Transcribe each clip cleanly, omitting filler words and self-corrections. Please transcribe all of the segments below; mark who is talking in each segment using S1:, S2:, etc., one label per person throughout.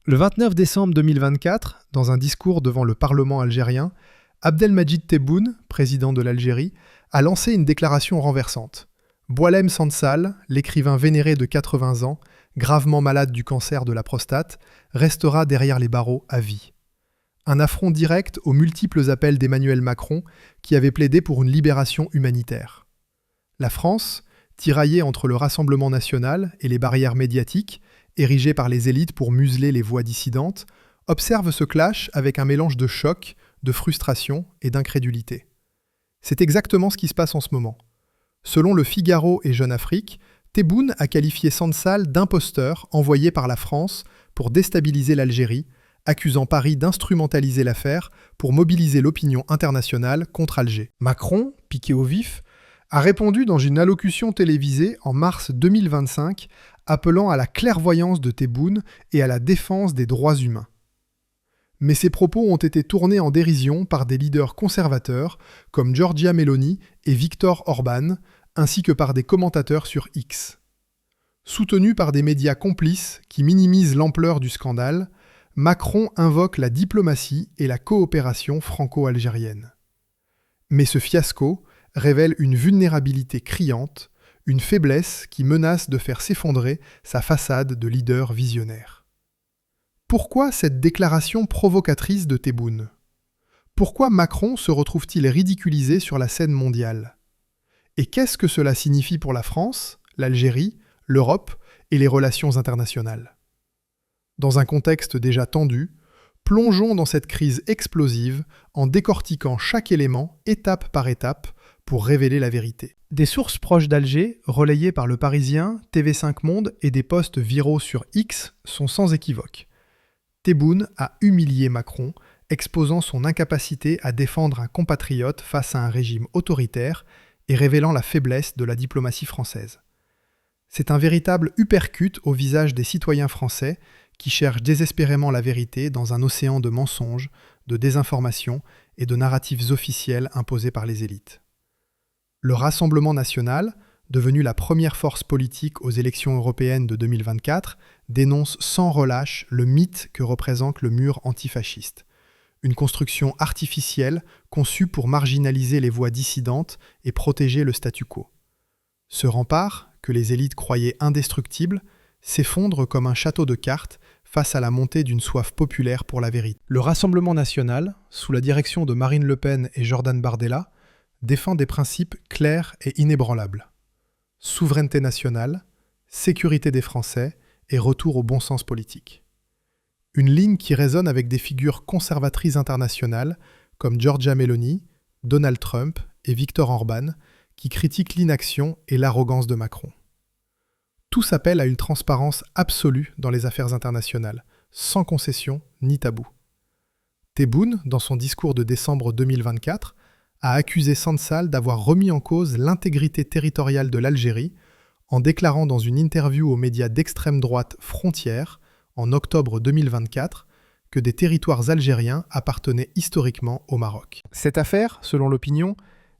S1: Le 29 décembre 2024, dans un discours devant le Parlement algérien, Abdelmadjid Tebboune, président de l'Algérie, a lancé une déclaration renversante. Boualem Sansal, l'écrivain vénéré de 80 ans, gravement malade du cancer de la prostate, restera derrière les barreaux à vie. Un affront direct aux multiples appels d'Emmanuel Macron qui avait plaidé pour une libération humanitaire. La France, tiraillée entre le Rassemblement national et les barrières médiatiques, érigées par les élites pour museler les voix dissidentes, observe ce clash avec un mélange de choc, de frustration et d'incrédulité. C'est exactement ce qui se passe en ce moment. Selon Le Figaro et Jeune Afrique, Tebboune a qualifié Sansal d'imposteur envoyé par la France pour déstabiliser l'Algérie, accusant Paris d'instrumentaliser l'affaire pour mobiliser l'opinion internationale contre Alger. Macron, piqué au vif, a répondu dans une allocution télévisée en mars 2025, appelant à la clairvoyance de Tebboune et à la défense des droits humains. Mais ces propos ont été tournés en dérision par des leaders conservateurs comme Giorgia Meloni et Viktor Orban, ainsi que par des commentateurs sur X. Soutenu par des médias complices qui minimisent l'ampleur du scandale, Macron invoque la diplomatie et la coopération franco-algérienne. Mais ce fiasco révèle une vulnérabilité criante, une faiblesse qui menace de faire s'effondrer sa façade de leader visionnaire. Pourquoi cette déclaration provocatrice de Tebboune ? Pourquoi Macron se retrouve-t-il ridiculisé sur la scène mondiale ? Et qu'est-ce que cela signifie pour la France, l'Algérie, l'Europe et les relations internationales ? Dans un contexte déjà tendu, plongeons dans cette crise explosive en décortiquant chaque élément, étape par étape, pour révéler la vérité. Des sources proches d'Alger, relayées par Le Parisien, TV5 Monde et des posts viraux sur X, sont sans équivoque. Tebboune a humilié Macron, exposant son incapacité à défendre un compatriote face à un régime autoritaire et révélant la faiblesse de la diplomatie française. C'est un véritable uppercut au visage des citoyens français qui cherchent désespérément la vérité dans un océan de mensonges, de désinformation et de narratifs officiels imposés par les élites. Le Rassemblement national, devenu la première force politique aux élections européennes de 2024, dénonce sans relâche le mythe que représente le mur antifasciste. Une construction artificielle conçue pour marginaliser les voix dissidentes et protéger le statu quo. Ce rempart, que les élites croyaient indestructible, s'effondre comme un château de cartes face à la montée d'une soif populaire pour la vérité. Le Rassemblement national, sous la direction de Marine Le Pen et Jordan Bardella, défend des principes clairs et inébranlables. Souveraineté nationale, sécurité des Français et retour au bon sens politique. Une ligne qui résonne avec des figures conservatrices internationales comme Giorgia Meloni, Donald Trump et Viktor Orban, qui critiquent l'inaction et l'arrogance de Macron. Tous appellent à une transparence absolue dans les affaires internationales, sans concession ni tabou. Tebboune, dans son discours de décembre 2024, a accusé Sansal d'avoir remis en cause l'intégrité territoriale de l'Algérie en déclarant dans une interview aux médias d'extrême droite Frontières, en octobre 2024, que des territoires algériens appartenaient historiquement au Maroc. Cette affaire, selon l'opinion,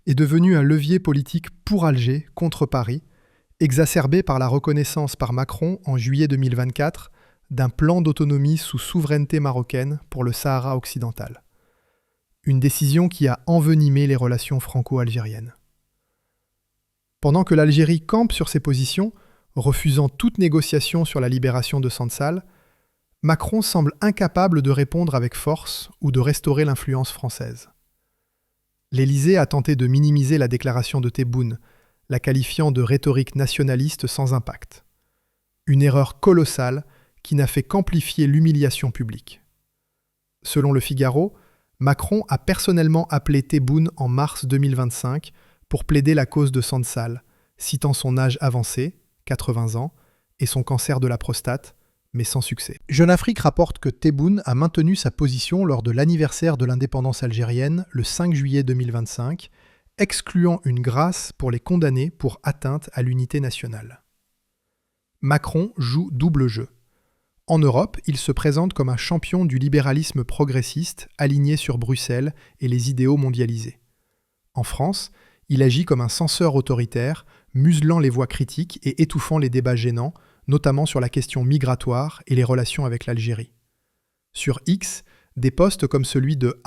S1: est devenue un levier politique pour Alger contre Paris, exacerbé par la reconnaissance par Macron en juillet 2024 d'un plan d'autonomie sous souveraineté marocaine pour le Sahara occidental. Une décision qui a envenimé les relations franco-algériennes. Pendant que l'Algérie campe sur ses positions, refusant toute négociation sur la libération de Sansal, Macron semble incapable de répondre avec force ou de restaurer l'influence française. L'Élysée a tenté de minimiser la déclaration de Tebboune, la qualifiant de rhétorique nationaliste sans impact. Une erreur colossale qui n'a fait qu'amplifier l'humiliation publique. Selon Le Figaro, Macron a personnellement appelé Tebboune en mars 2025 pour plaider la cause de Sansal, citant son âge avancé, 80 ans, et son cancer de la prostate, mais sans succès. Jeune Afrique rapporte que Tebboune a maintenu sa position lors de l'anniversaire de l'indépendance algérienne le 5 juillet 2025, excluant une grâce pour les condamnés pour atteinte à l'unité nationale. Macron joue double jeu. En Europe, il se présente comme un champion du libéralisme progressiste aligné sur Bruxelles et les idéaux mondialisés. En France, il agit comme un censeur autoritaire, muselant les voix critiques et étouffant les débats gênants, notamment sur la question migratoire et les relations avec l'Algérie. Sur X, des posts comme celui de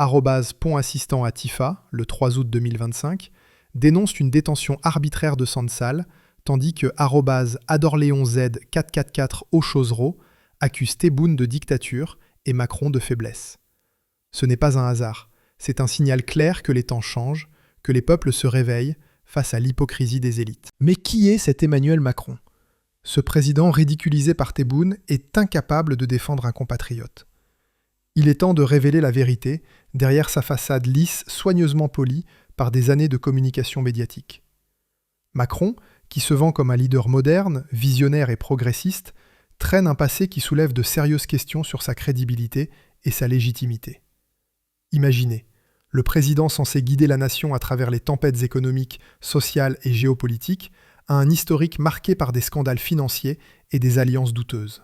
S1: @pontassistant à Tifa, le 3 août 2025, dénoncent une détention arbitraire de Sansal, tandis que @adorleonz444 Auchosero accuse Tebboune de dictature et Macron de faiblesse. Ce n'est pas un hasard, c'est un signal clair que les temps changent, que les peuples se réveillent face à l'hypocrisie des élites. Mais qui est cet Emmanuel Macron ? Ce président ridiculisé par Tebboune est incapable de défendre un compatriote. Il est temps de révéler la vérité derrière sa façade lisse, soigneusement polie par des années de communication médiatique. Macron, qui se vend comme un leader moderne, visionnaire et progressiste, traîne un passé qui soulève de sérieuses questions sur sa crédibilité et sa légitimité. Imaginez, le président censé guider la nation à travers les tempêtes économiques, sociales et géopolitiques a un historique marqué par des scandales financiers et des alliances douteuses.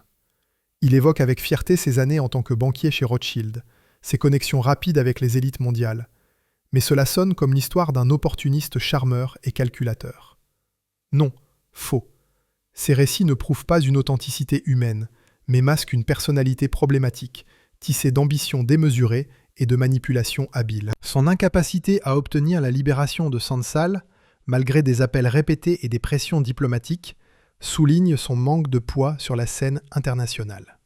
S1: Il évoque avec fierté ses années en tant que banquier chez Rothschild, ses connexions rapides avec les élites mondiales. Mais cela sonne comme l'histoire d'un opportuniste charmeur et calculateur. Non, faux. Ces récits ne prouvent pas une authenticité humaine, mais masquent une personnalité problématique, tissée d'ambitions démesurées et de manipulations habiles. Son incapacité à obtenir la libération de Sansal, malgré des appels répétés et des pressions diplomatiques, souligne son manque de poids sur la scène internationale.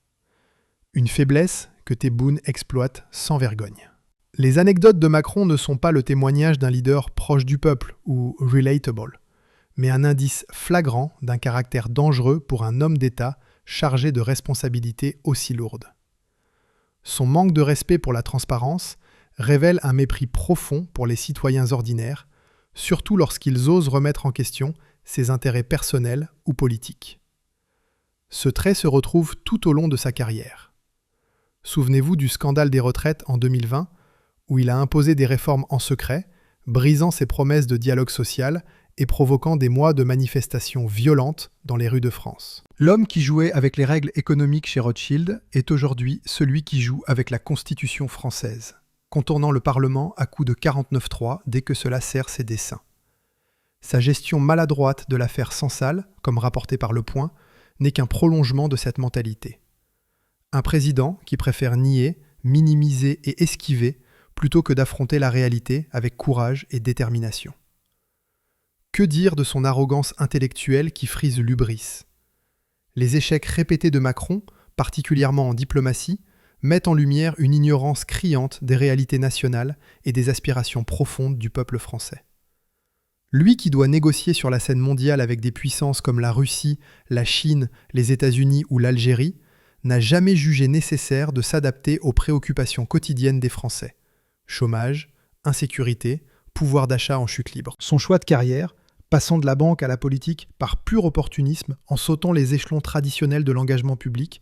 S1: Une faiblesse que Tebboune exploite sans vergogne. Les anecdotes de Macron ne sont pas le témoignage d'un leader proche du peuple ou relatable, mais un indice flagrant d'un caractère dangereux pour un homme d'État chargé de responsabilités aussi lourdes. Son manque de respect pour la transparence révèle un mépris profond pour les citoyens ordinaires, surtout lorsqu'ils osent remettre en question ses intérêts personnels ou politiques. Ce trait se retrouve tout au long de sa carrière. Souvenez-vous du scandale des retraites en 2020, où il a imposé des réformes en secret, brisant ses promesses de dialogue social et provoquant des mois de manifestations violentes dans les rues de France. L'homme qui jouait avec les règles économiques chez Rothschild est aujourd'hui celui qui joue avec la Constitution française, contournant le Parlement à coups de 49.3 dès que cela sert ses desseins. Sa gestion maladroite de l'affaire Sansal, comme rapporté par Le Point, n'est qu'un prolongement de cette mentalité. Un président qui préfère nier, minimiser et esquiver plutôt que d'affronter la réalité avec courage et détermination. Que dire de son arrogance intellectuelle qui frise l'hubris ? Les échecs répétés de Macron, particulièrement en diplomatie, mettent en lumière une ignorance criante des réalités nationales et des aspirations profondes du peuple français. Lui qui doit négocier sur la scène mondiale avec des puissances comme la Russie, la Chine, les États-Unis ou l'Algérie, n'a jamais jugé nécessaire de s'adapter aux préoccupations quotidiennes des Français. Chômage, insécurité, pouvoir d'achat en chute libre. Son choix de carrière, passant de la banque à la politique par pur opportunisme en sautant les échelons traditionnels de l'engagement public,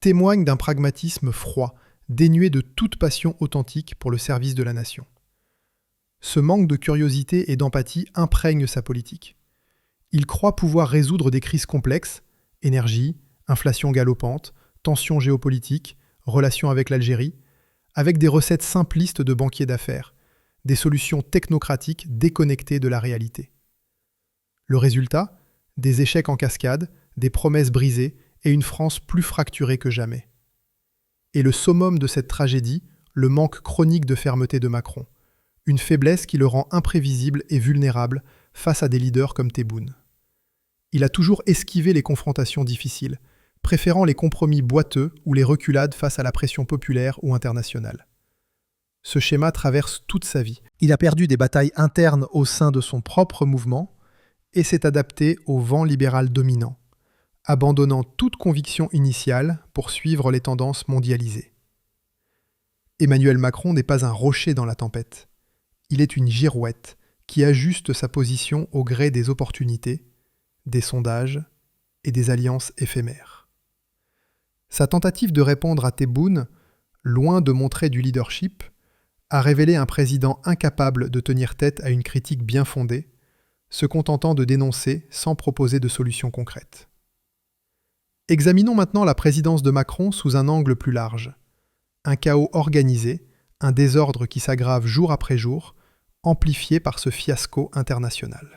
S1: témoigne d'un pragmatisme froid, dénué de toute passion authentique pour le service de la nation. Ce manque de curiosité et d'empathie imprègne sa politique. Il croit pouvoir résoudre des crises complexes, énergie, inflation galopante, tensions géopolitiques, relations avec l'Algérie, avec des recettes simplistes de banquiers d'affaires, des solutions technocratiques déconnectées de la réalité. Le résultat ? Des échecs en cascade, des promesses brisées et une France plus fracturée que jamais. Et le summum de cette tragédie, le manque chronique de fermeté de Macron, une faiblesse qui le rend imprévisible et vulnérable face à des leaders comme Tebboune. Il a toujours esquivé les confrontations difficiles, préférant les compromis boiteux ou les reculades face à la pression populaire ou internationale. Ce schéma traverse toute sa vie. Il a perdu des batailles internes au sein de son propre mouvement et s'est adapté au vent libéral dominant, abandonnant toute conviction initiale pour suivre les tendances mondialisées. Emmanuel Macron n'est pas un rocher dans la tempête. Il est une girouette qui ajuste sa position au gré des opportunités, des sondages et des alliances éphémères. Sa tentative de répondre à Tebboune, loin de montrer du leadership, a révélé un président incapable de tenir tête à une critique bien fondée, se contentant de dénoncer sans proposer de solutions concrètes. Examinons maintenant la présidence de Macron sous un angle plus large. Un chaos organisé, un désordre qui s'aggrave jour après jour, amplifié par ce fiasco international.